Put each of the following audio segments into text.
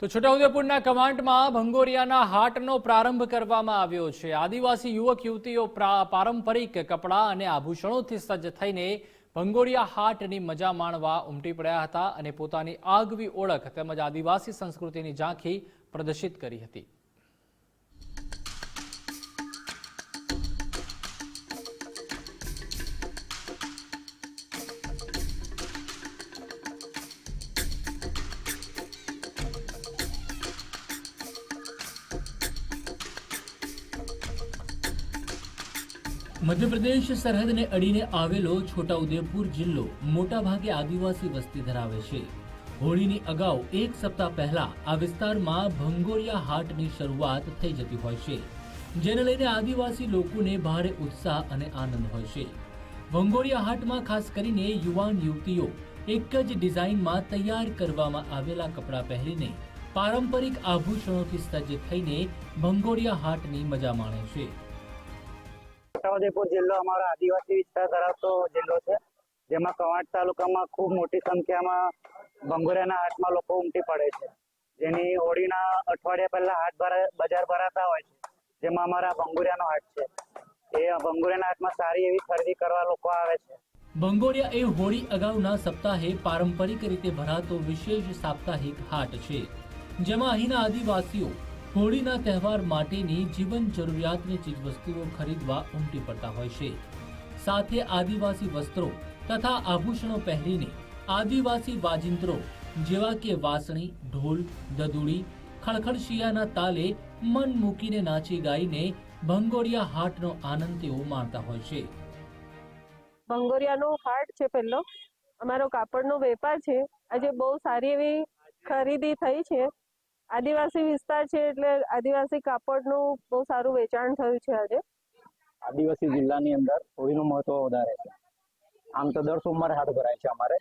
તો છોટાઉદેપુરના કવાંટમાં ભંગોરિયાના હાટનો પ્રારંભ કરવામાં આવ્યો છે। આદિવાસી યુવક યુવતીઓ પારંપરિક કપડાં અને આભૂષણોથી સજ્જ થઈને ભંગોરિયા હાટની મજા માણવા ઉમટી પડ્યા હતા અને પોતાની આગવી ઓળખ તેમજ આદિવાસી સંસ્કૃતિની ઝાંખી પ્રદર્શિત કરી હતી। મધ્યપ્રદેશ સરહદને અડીને આવેલો છોટાઉદેપુર જિલ્લો મોટાભાગે આદિવાસી વસ્તી ધરાવે છે। હોળીની અગાઉ એક સપ્તાહ પહેલા આ વિસ્તારમાં ભંગોરિયા હાટની શરૂઆત થઈ જતી હોય છે, જેને લઈને આદિવાસી લોકોને ભારે ઉત્સાહ અને આનંદ હોય છે। ભંગોરિયા હાટમાં ખાસ કરીને યુવાન યુવતીઓ એક જ ડિઝાઇનમાં તૈયાર કરવામાં આવેલા કપડાં પહેરીને પારંપરિક આભૂષણોથી સજ્જ થઈને ભંગોરિયા હાટની મજા માણે છે। છોટાઉદેપુર જિલ્લો અમારો આદિવાસી વિસ્તાર ધરાવતો જિલ્લો છે, જેમાં કવાંટ તાલુકામાં ખૂબ મોટી સંખ્યામાં ભંગોરિયાના હાટમાં લોકો ઉમટી પડે છે, જેની હોળીના અઠવાડિયા પહેલા બજાર ભરાતા હોય છે, જેમાં અમારા ભંગોરિયાનો હાટ છે। એ ભંગોરિયાના હાટમાં સારી એવી ખરીદી કરવા લોકો આવે છે। ભંગોરિયા એ હોળી અગાઉના સપ્તાહે પારંપરિક રીતે ભરાતો વિશેષ સાપ્તાહિક હાટ છે, જેમાં અહીંના આદિવાસીઓ હોળીના તહેવાર માટેની જીવન જરૂરિયાતની ચીજવસ્તુઓ ખરીદવા ઉમટી પડતા હોય છે। સાથે આદિવાસી વસ્ત્રો તથા આભૂષણો પહેરીને આદિવાસી વાજિંત્રો જેવા કે વાંસળી, ઢોલ, દદુડી, ખળખળશિયાના તાલે મન મૂકીને નાચી ગાઈને ભંગોરિયા હાટનો આનંદ તેઓ માણતા હોય છે। ભંગોરિયાનો હાટ છે પહેલો અમારો કાપડનો વેપાર છે। આજે બહુ સારી એવી ખરીદી થઈ છે। આદિવાસી વિસ્તાર છે એટલે આદિવાસી કાપડનું બહુ સારું વેચાણ થયું છે। આજે આદિવાસી જિલ્લાની અંદર હોળીનું મહત્વ વધારે છે। આમ તો દર સોમવારે હાટ ભરાય છે અમારે,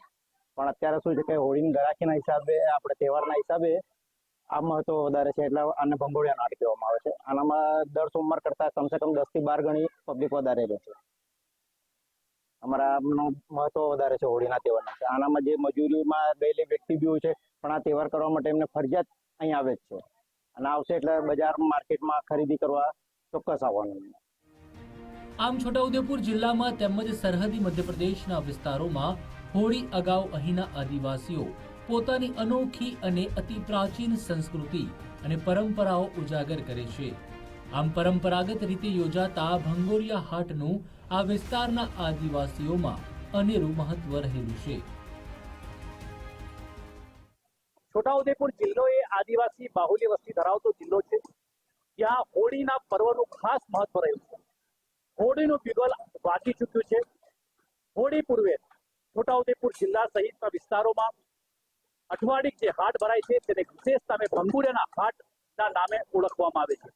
પણ અત્યારે શું છે કે હોળીની ગરાકીના હિસાબે, આપણે તહેવારના હિસાબે આ મહત્વ વધારે છે, એટલે આને ભંગોરિયાનો હાટ કહેવામાં આવે છે। આનામાં દર સોમવાર કરતા કમસે કમ 10 થી 12 ગણી પબ્લિક વધારે રહે છે। અમારા મહત્વ વધારે છે હોળીના તહેવારના। આનામાં જે મજૂરીમાં ગયેલી વ્યક્તિ બી હોય છે, પણ આ તહેવાર કરવા માટે એમને ફરજિયાત અહીં આવે જ છે, અને આવશે એટલે બજાર માર્કેટમાં ખરીદી કરવા ચોક્કસ આવવાનું। આમ છોટાઉદેપુર જિલ્લામાં તેમજ સરહદી મધ્યપ્રદેશના વિસ્તારોમાં હોળી અગાઉ અહીંના આદિવાસીઓ પોતાની અનોખી અને અતિ પ્રાચીન સંસ્કૃતિ અને પરંપરાઓ ઉજાગર કરે છે। આમ પરંપરાગત રીતે યોજાતા ભંગોરિયા હાટનું આ વિસ્તારના આદિવાસીઓમાં અનેરું મહત્વ રહેલું છે। છોટાઉદેપુર જિલ્લો એ આદિવાસી બાહુલ્ય વસ્તી ધરાવતો જિલ્લો છે, જ્યાં હોળીના પર્વનું ખાસ મહત્વ રહ્યું છે। હોળીનું બિગલ વાગી ચૂક્યું છે। હોળી પૂર્વે છોટાઉદેપુર જિલ્લા સહિતના વિસ્તારોમાં અઠવાડિક જે હાટ ભરાય છે તેને વિશેષ નામે ભંગોરિયાના હાટના નામે ઓળખવામાં આવે છે।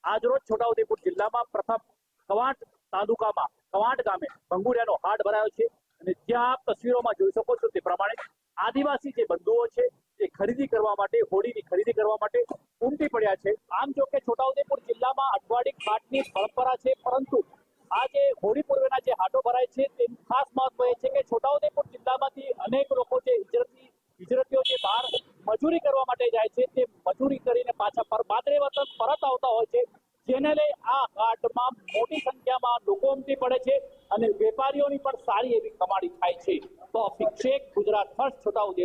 આજરોજ છોટાઉદેપુર જિલ્લામાં પ્રથમ કવાંટ તાલુકામાં કવાંટ ગામે ભંગોરિયાનો હાટ ભરાયો છે, અને જ્યાં આપ તસવીરોમાં જોઈ શકો છો તે પ્રમાણે આદિવાસી જે બંધુઓ છે એ ખરીદી કરવા માટે, હોળીની ખરીદી કરવા માટે ઉમટી પડ્યા છે। આમ જો કે છોટાઉદેપુર જિલ્લામાં અઠવાડિક હાટની પરંપરા છે, પરંતુ આ જે હોળી પૂર્વેના જે હાટો ભરાય છે તેનું ખાસ મહત્વ એ છે કે છોટાઉદેપુર જિલ્લામાંથી અનેક લોકો જે હિજરતીઓ જે બહાર મજૂરી કરવા માટે જાય છે, તે મજૂરી કરીને પાછા માદરે વતન પરત આવતા હોય છે, જેને લઈ આ હાટમાં મોટી સંખ્યામાં લોકો ઉમટી પડે છે અને વેપારીઓની પણ સારી એવી કમાણી થાય છે। તો અફીક શેખ, ગુજરાત ફર્સ્ટ, છોટાઉદેપુર।